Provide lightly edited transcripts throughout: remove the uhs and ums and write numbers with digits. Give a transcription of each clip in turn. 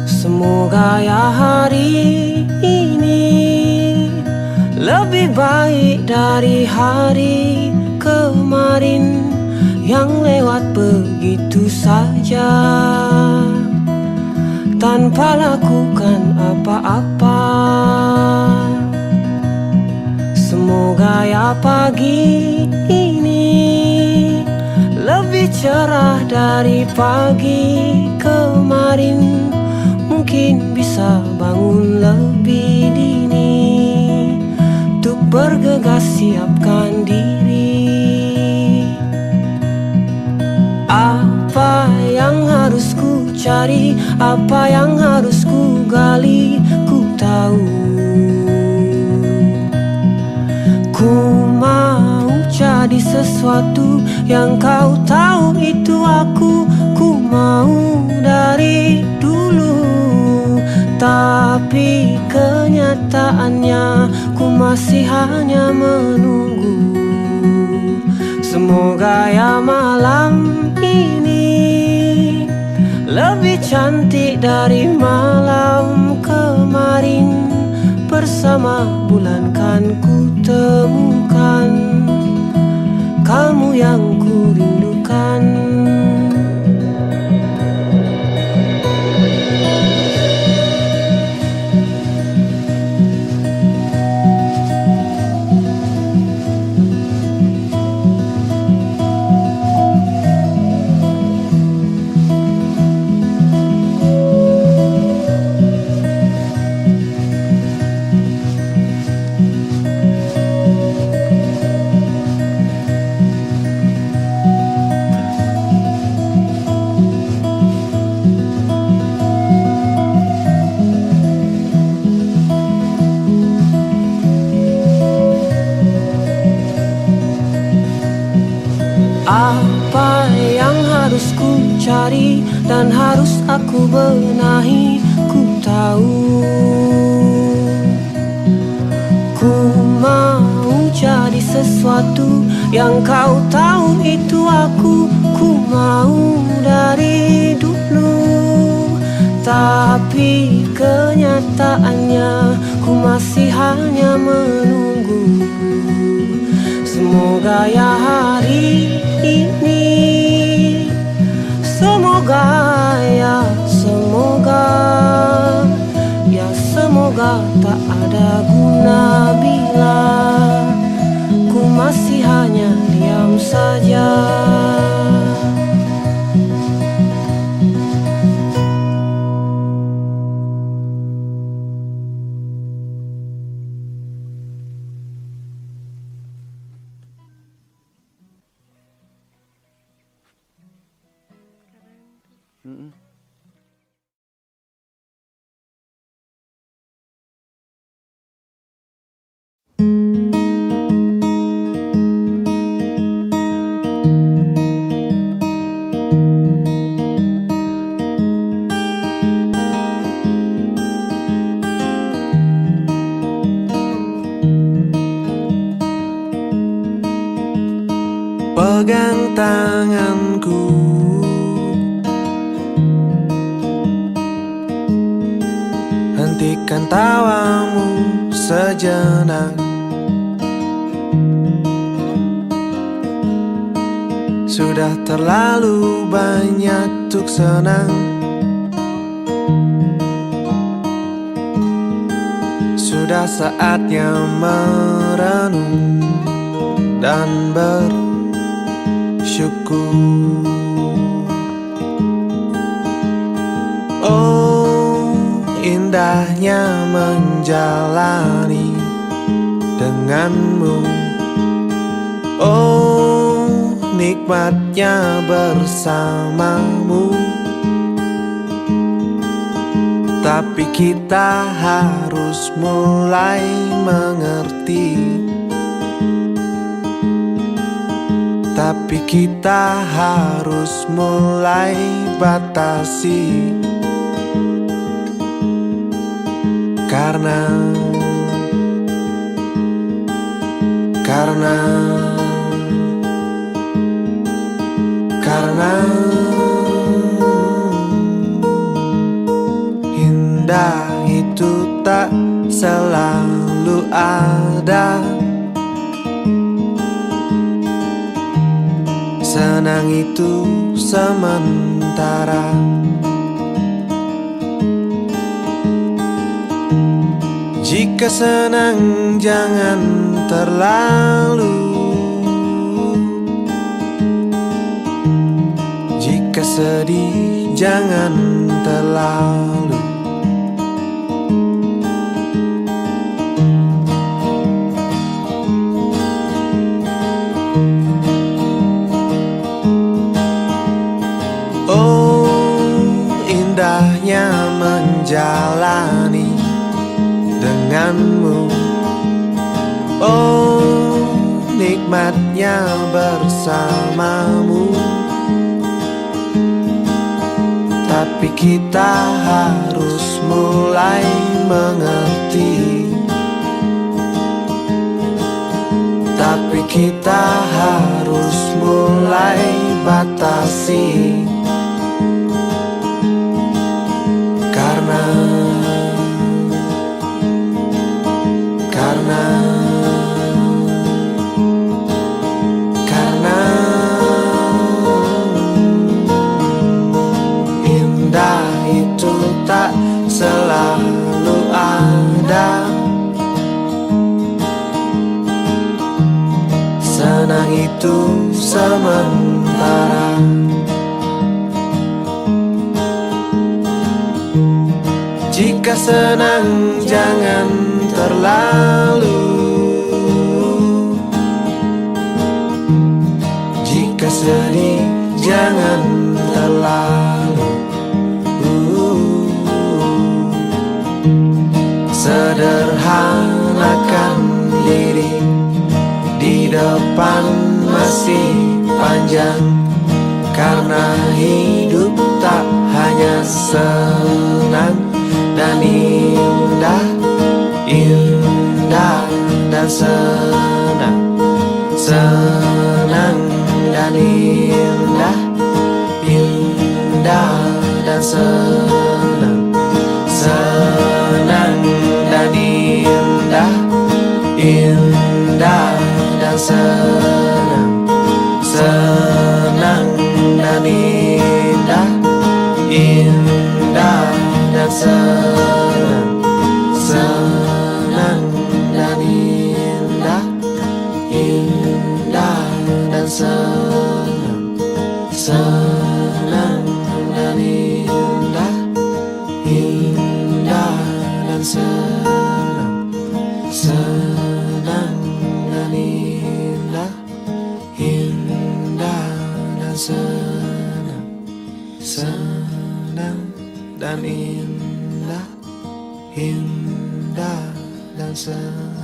Semoga ya hari ini lebih baik dari hari kemarin yang lewat begitu saja tanpa lakukan apa-apa. Semoga ya pagi ini lebih cerah dari pagi kemarin. Mungkin bisa bangun lebih dini untuk bergegas siapkan diri. Apa yang harus ku cari, apa yang harus ku gali, ku tahu. Ku mau jadi sesuatu yang kau tahu itu aku. Ku mau dari dulu, tapi kenyataannya ku masih hanya menunggu. Semoga ya malam ini lebih cantik dari malam kemarin. Bersama bulan kan ku temukan kamu yang ku rindukan. Apa yang harus ku cari dan harus aku benahi, ku tahu. Ku mau jadi sesuatu yang kau tahu itu aku. Ku mau dari dulu, tapi kenyataannya ku masih hanya menunggu. Semoga ya hari ini, semoga ya semoga, ya semoga tak ada guna bila ku masih hanya diam saja. Pegang tanganku, hentikan tawamu sejenak. Sudah terlalu banyak tuk senang. Sudah saatnya merenung dan bersyukur. Oh, indahnya menjalani denganmu. Oh, nikmatnya bersamamu. Tapi kita harus mulai mengerti tapi kita harus mulai batasi. Karena indah itu tak selalu ada, senang itu sementara. Jika senang jangan terlalu, jika sedih jangan terlalu. Oh, indahnya menjalani denganmu. Oh, nikmatnya bersamamu. Tapi kita harus mulai mengerti. Tapi kita harus mulai batasi. Karena indah itu tak selalu ada, senang itu sementara. Jika senang jangan terlalu, jika sedih jangan terlalu. Sederhanakan diri, di depan masih panjang. Karena hidup tak hanya senang dan indah, indah dan senang, senang dan indah, indah dan senang, senang dan indah, indah dan senang, senang dan indah, indah dan senang, senang dan indah, indah dan senang, senang dan indah, indah dan senang, senang dan indah, indah dan senang, senang dan indah, indah dan senang.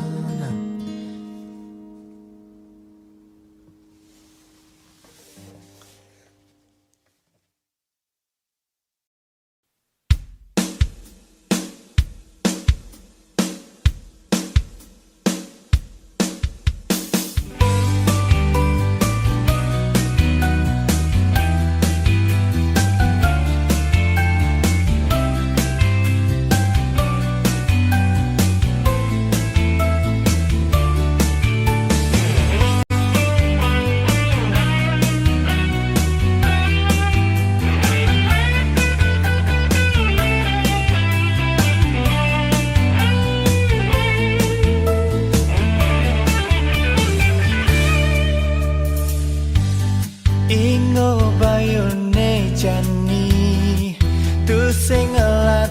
Ingo bayone jani tu sing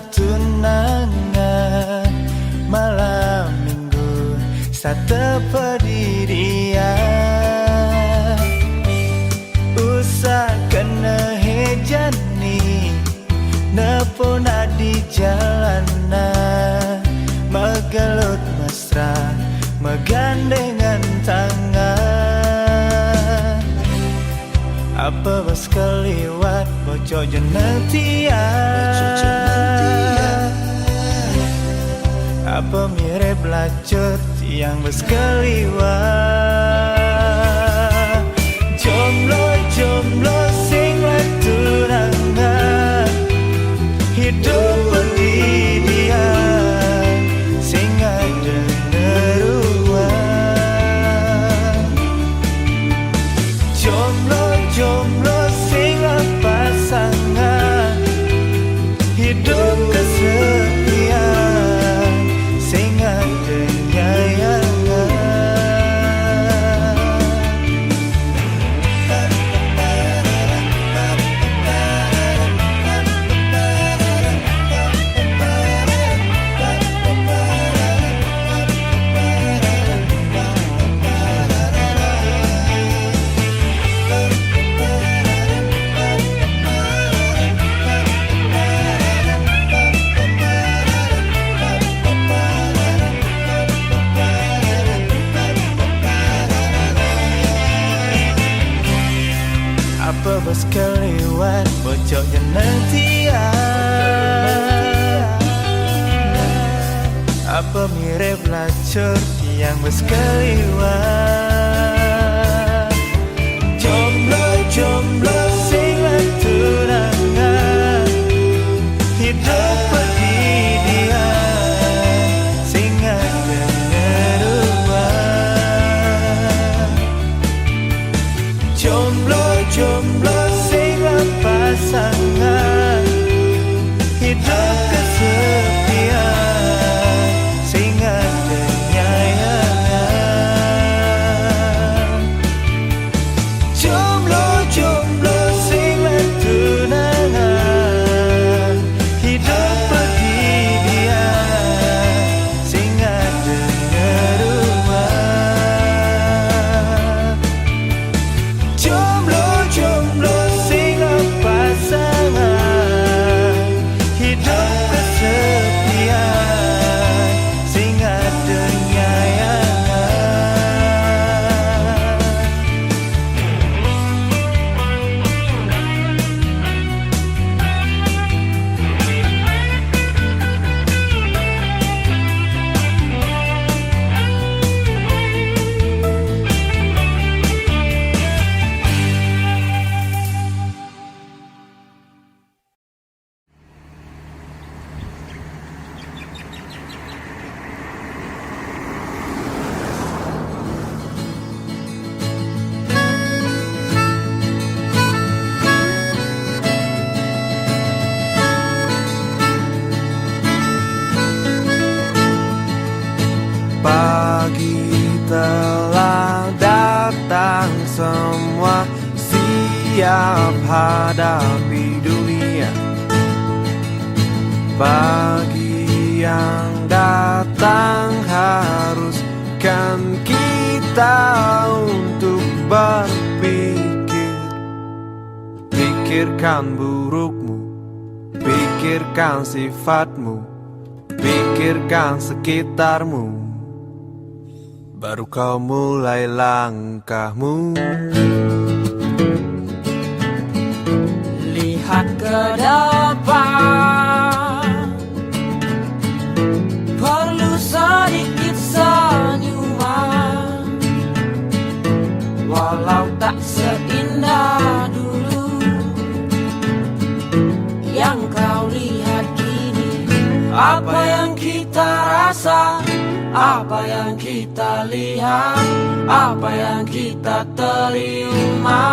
tunangan malam minggu sate pendirian usah kena hejani nepona di jalanan megelut mesra megandengan tangan Apa bas keliwat bocok jeneng tia. Apa mirip lacut yang bas keliwat. Jomblo sing tunangan hidup pendidikan sing ada neruan. Jomblo sing pasangan hidup kesepian sing ada nyayangan. Apa bos keliwat bocok jeneng tia. Apa mirip lacur yang bos keliwat. Jomblo sing tunangan hidup pendidikan sing ada neruan. Jomblo sing pasangan hidup kesepian sing ada nyayangan. Jomblo sing tunangan hidup pendidikan sing ada neruan. Jomblo sing pasangan hidup kesepian sing ada nyayangan. Pagi telah datang, semua siap hadapi dunia. Pagi yang datang haruskan kita untuk berpikir. Pikirkan burukmu, pikirkan sifatmu, pikirkan sekitarmu, baru kau mulai langkahmu. Lihat ke depan, perlu sedikit senyuman. Walau tak seindah dulu yang kau lihat kini. Apa yang kita rasa, apa yang kita lihat, apa yang kita terima,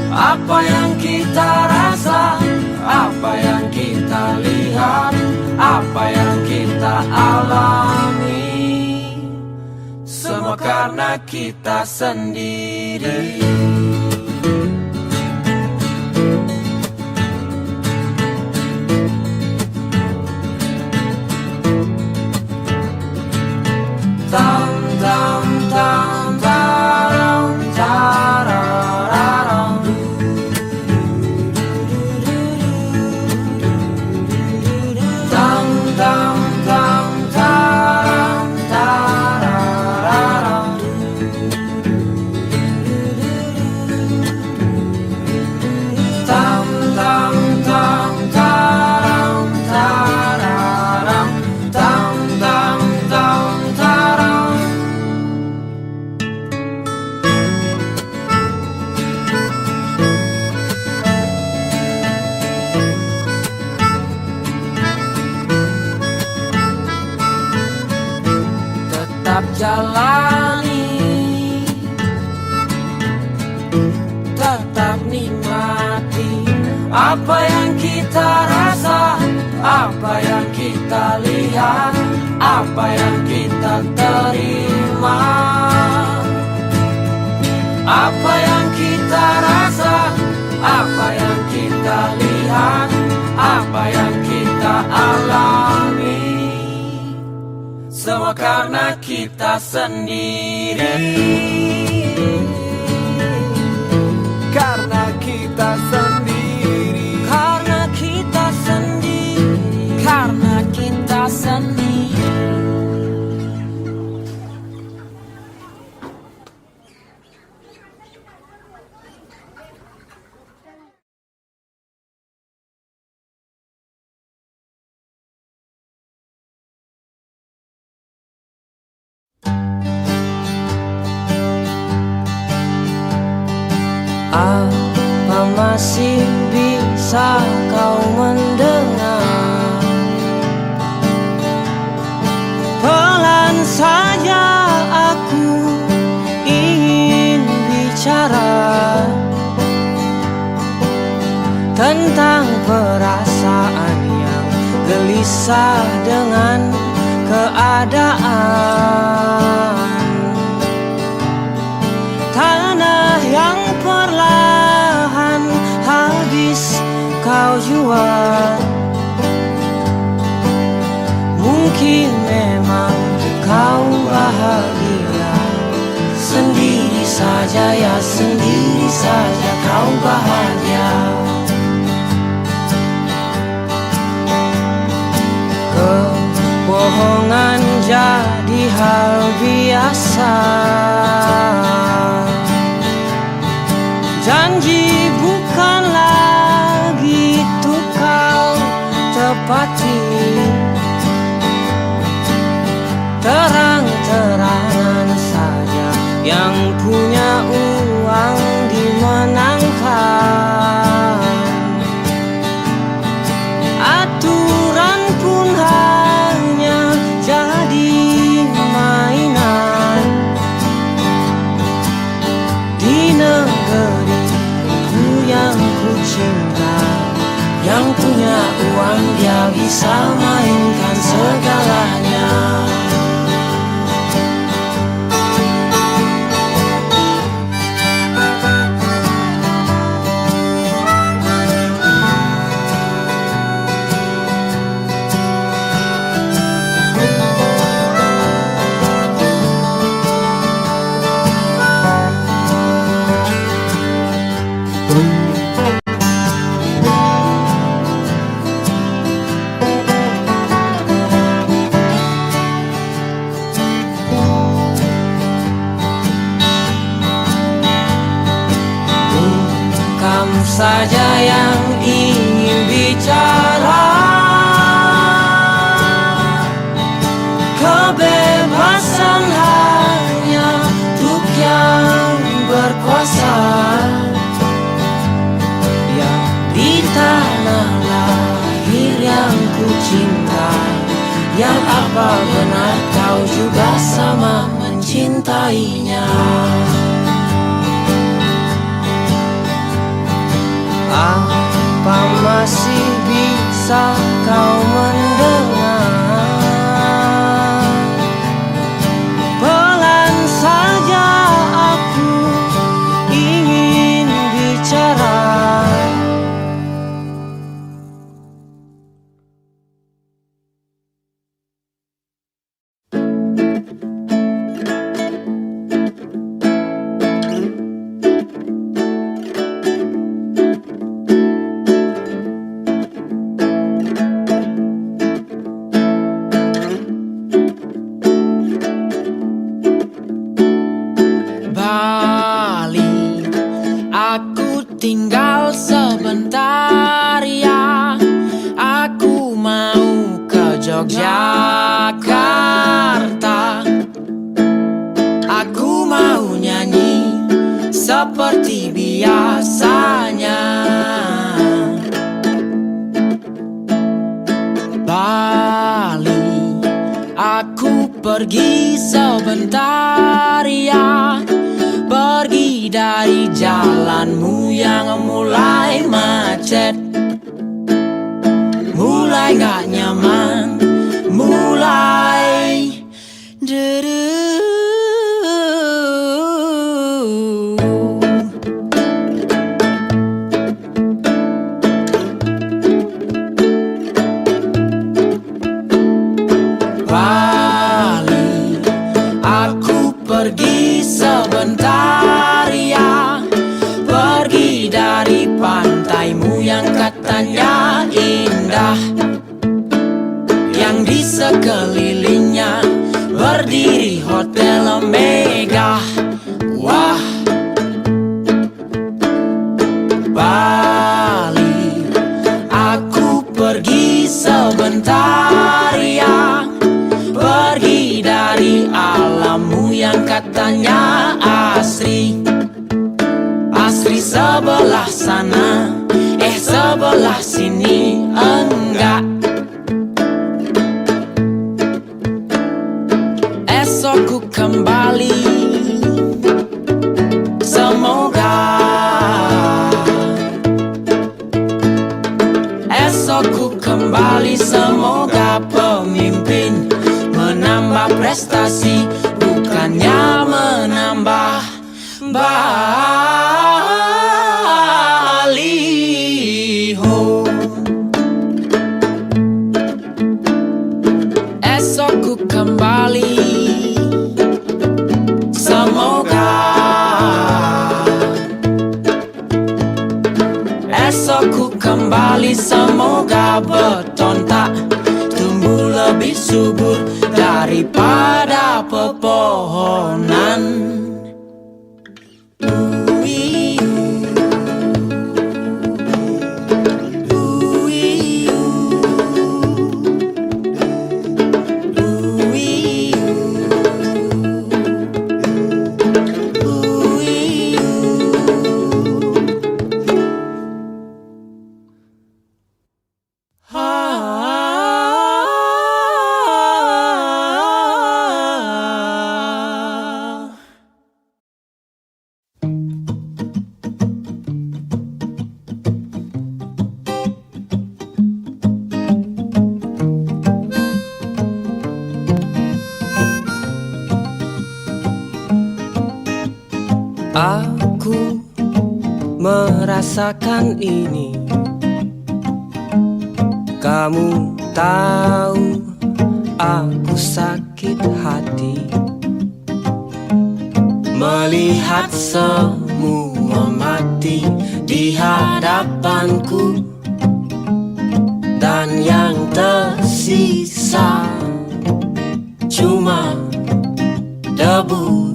apa yang kita rasa, apa yang kita lihat, apa yang kita alami, semua karena kita sendiri. Tam tam tam taram tarararam. Tam tam tam taram tarararam. jalani, tetap nikmati apa yang kita rasa, apa yang kita lihat, apa yang kita terima. Apa yang kita rasa, apa yang kita lihat, apa yang kita alami, semua karena kita sendiri. Karena kita sendiri. Karena kita sendiri. Karena kita sendiri. Apa masih bisa kau mendengar? Pelan saja aku ingin bicara tentang perasaan yang gelisah dengan keadaan. Tanah yang perlahan habis kau jual. Mungkin memang kau bahagia sendiri saja, ya sendiri saja kau bahagia. Kebohongan jadi hal biasa. Janji bukan lagi tuh kau tepati. Terang-terangan saja yang punya uang dimenangkan. Aturan pun hanya jadi mainan di negeriku yang ku cinta. Yang punya uang dia bisa mainkan segalanya. Kamu saja yang ingin bicara. Kebebasan hanya untuk yang berkuasa. Yang di tanah lahir yang ku cinta. Yang apa benar kau juga sama mencintainya. Apa masih bisa kau mendengar? Pelan saja aku ingin bicara. Tinggal sebentar ya, aku mau ke Yogyakarta. Aku mau nyanyi seperti biasanya. Bali, aku pergi sebentar ya, pergi dari jalanmu yang mulai macet, mulai gak nyaman, mulai deru. Bali, aku pergi sebentar ya, pergi dari pantaimu yang katanya indah, yang di sekelilingnya berdiri hotel megah. Wah, Bali, aku pergi sebentar ya, pergi dari alammu yang katanya asri, asri sebelah sana, sebelah sini enggak. Esok ku kembali, semoga. Esok ku kembali, semoga pemimpin menambah prestasi, bukannya menambah baliho. Esok ku kembali, semoga. Esok ku kembali, semoga beton tak tumbuh lebih subur daripada pepohonan. Aku merasakan ini, kamu tahu aku sakit hati melihat semua mati di hadapanku, dan yang tersisa cuma debu.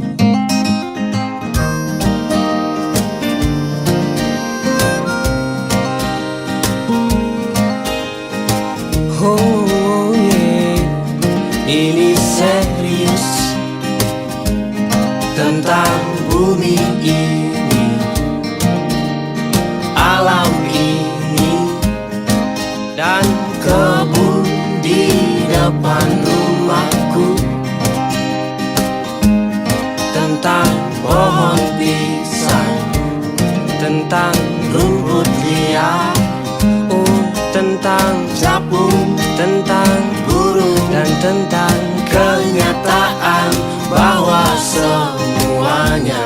Oh yeah, ini serius tentang bumi ini, alam ini, dan kebun di depan rumahku, tentang pohon pisang, tentang rumput liar, oh tentang capung, tentang burung, dan tentang kenyataan bahwa semuanya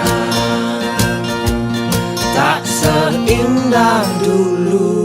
tak seindah dulu.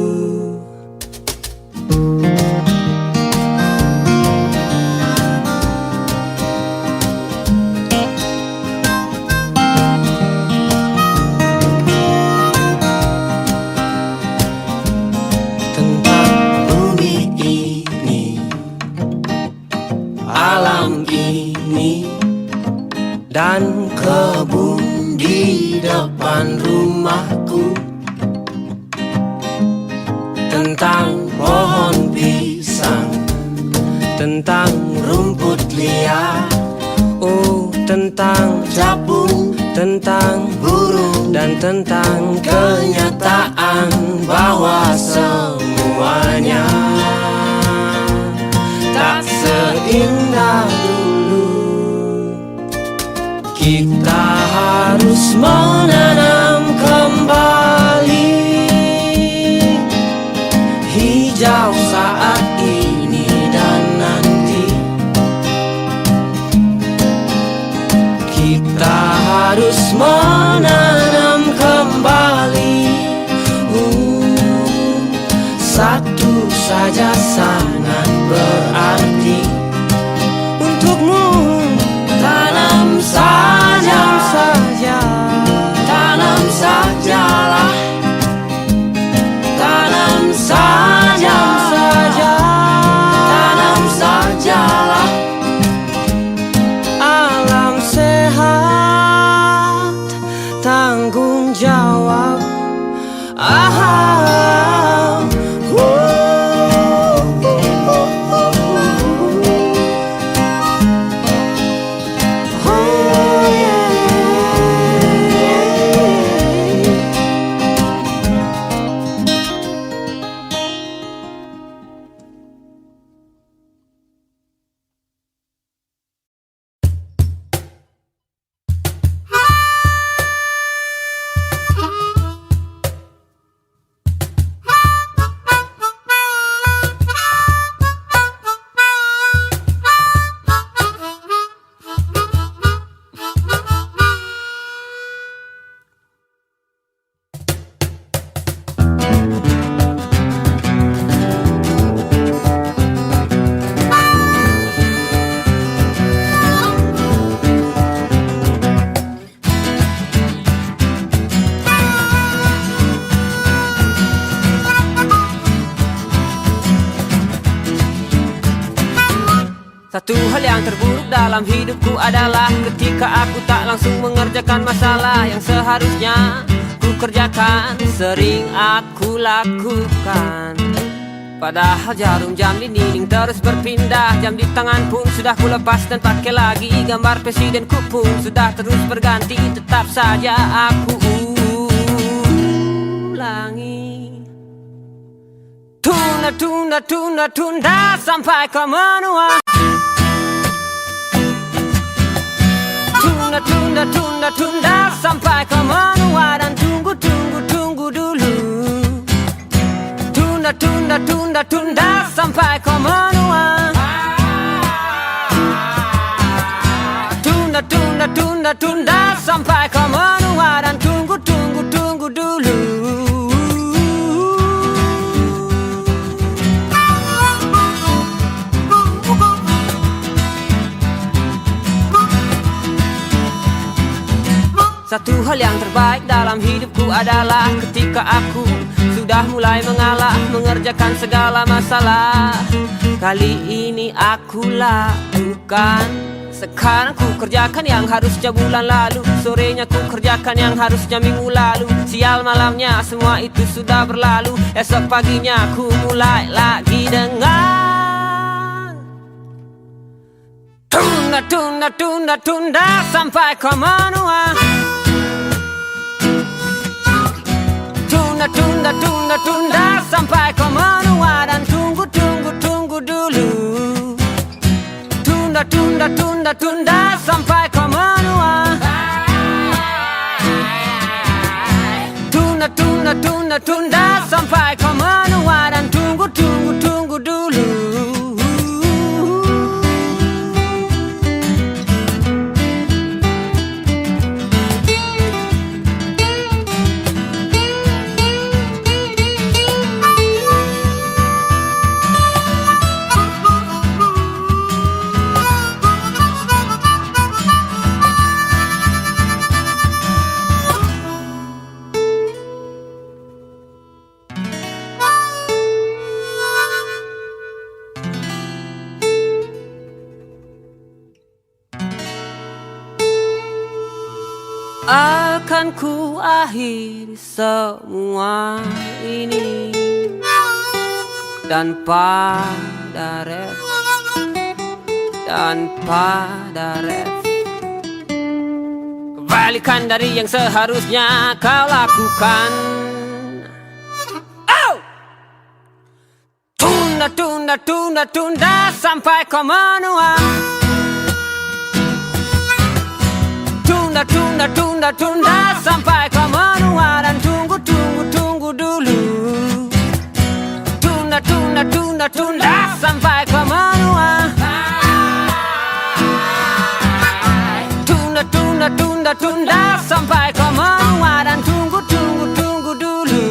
Dan kebun di depan rumahku, tentang pohon pisang, tentang rumput liar, oh tentang capung, tentang burung, dan tentang kenyataan bahwa semuanya tak seindah dulu. Kita harus menanam kembali hijau saat ini dan nanti. Kita harus menanam kembali satu saja sangat berarti untukmu. Tanam saja, tanam sajalah, tanam saja, tanam sajalah. Alam sehat, tanggung jawab. Satu hal yang terburuk dalam hidupku adalah ketika aku tak langsung mengerjakan masalah yang seharusnya ku kerjakan, sering aku lakukan. Padahal jarum jam di dinding terus berpindah, jam di tangan pun sudah ku lepas dan pakai lagi. Gambar presidenku pun sudah terus berganti, tetap saja aku ulangi. Tunda, tunda, tunda, tunda sampai kau menua. Tunda, tunda, tunda, tunda sampai kau menua dan tunggu, tunggu, tunggu dulu. Tunda, tunda, tunda, tunda sampai kau menua. Tunda, tunda, tunda, tunda sampai kau menua dan tunggu, tunggu, tunggu dulu. Satu hal yang terbaik dalam hidupku adalah ketika aku sudah mulai mengalah, mengerjakan segala masalah. Kali ini aku lakukan. Sekarang ku kerjakan yang harusnya bulan lalu, sorenya ku kerjakan yang harusnya minggu lalu. Sial malamnya semua itu sudah berlalu. Esok paginya ku mulai lagi dengan tunda, tunda, tunda, tunda sampai kau menua. Tunda, tunda, tunda, tunda sampai kau menua dan tunggu, tunggu, tunggu dulu. Tunda, tunda, tunda, tunda sampai kau menua. Tunda, tunda, tunda, tunda sampai kau menua dan tunggu, tunggu, tunggu dulu. Akan ku akhiri semua ini dan pada ref kebalikan dari yang seharusnya kau lakukan. Oh! Tunda, tunda, tunda, tunda sampai kau menua. Tunda sampai kau menua dan tunggu dulu. Tunda sampai kau menua. Tunda sampai kau menua dan tunggu dulu.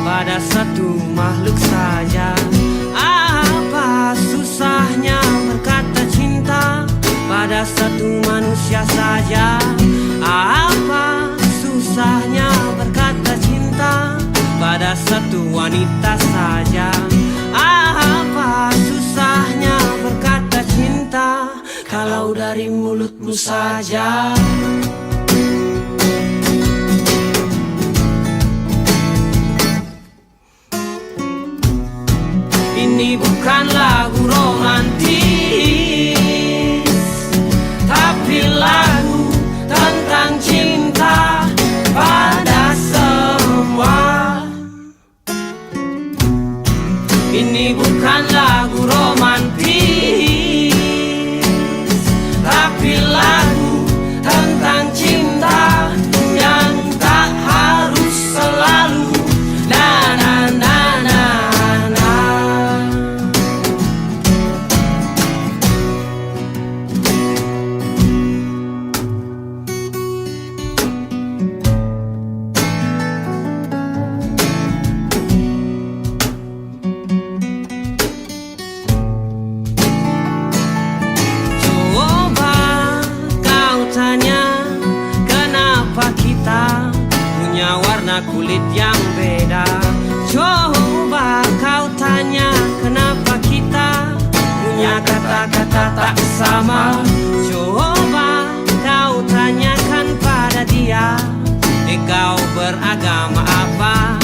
Pada satu makhluk saja. Apa susahnya berkata cinta pada satu manusia saja? Apa susahnya berkata cinta pada satu wanita saja? Apa susahnya berkata cinta kalau dari mulutmu saja? Ini bukan lagu romantis, tapi lagu tentang cinta pada semua. Ini bukan lagu romantis, tapi lagu tentang cinta yang tak harus selalu na na na na. Kulit yang beda. Coba kau tanya kenapa kita punya kata-kata tak sama. Coba kau tanyakan pada dia, kau beragama apa?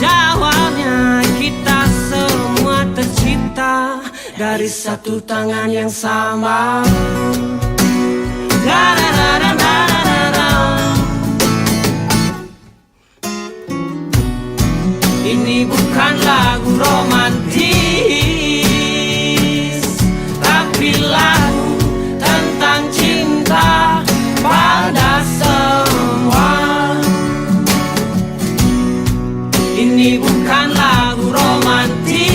Jawabnya kita semua tercipta dari satu tangan yang sama. Ini bukan lagu romantis, tapi lagu tentang cinta pada semua. Ini bukan lagu romantis,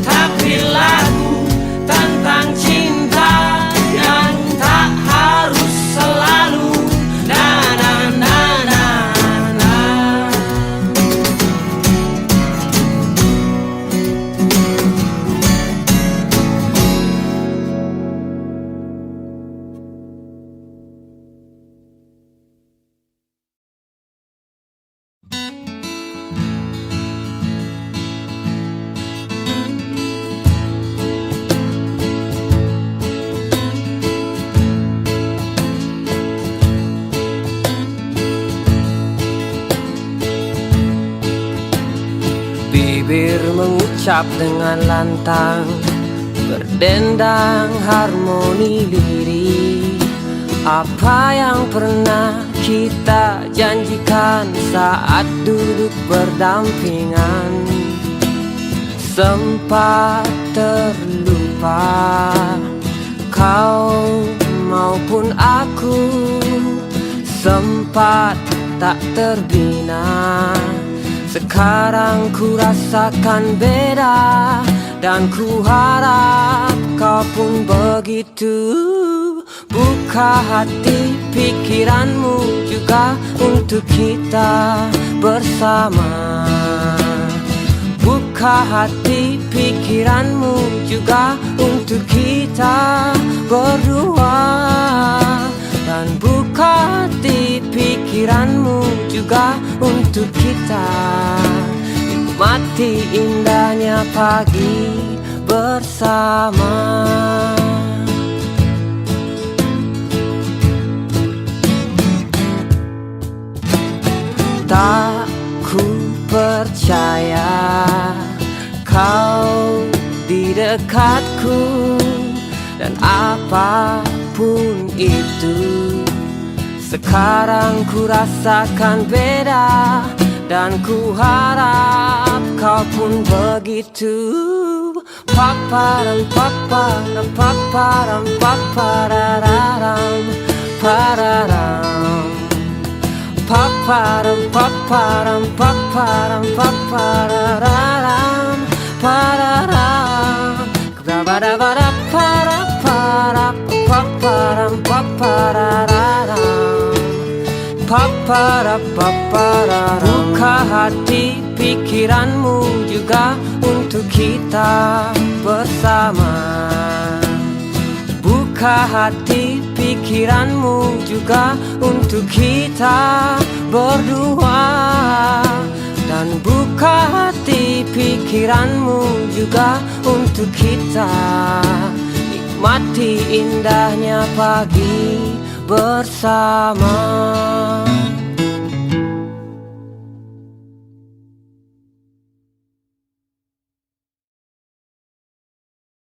tapi lagu tentang cinta yang tak harus selalu na na na na. Bibir mengucap dengan lantang, berdendang harmoni lirik. Apa yang pernah kita janjikan saat duduk berdampingan sempat terlupa. Kau maupun aku sempat tak terbina. Sekarang ku rasakan beda, dan ku harap kau pun begitu. Buka hati pikiranmu juga untuk kita bersama. Buka Buka hati pikiranmu juga untuk kita berdua. Dan buka hati pikiranmu juga untuk kita nikmati indahnya pagi bersama. Tak ku percaya kau di dekatku, dan apapun itu sekarang ku rasakan beda, dan ku harap kau pun begitu. Paparam paparam paparam paparararam pararam. Paparam paparam paparam paparararam pararam. Kabadabada para para paparam paparararam. Papara papararam. Buka hati pikiranmu juga untuk kita bersama. Buka hati pikiranmu juga untuk kita berdua. Dan buka hati pikiranmu juga untuk kita nikmati indahnya pagi bersama.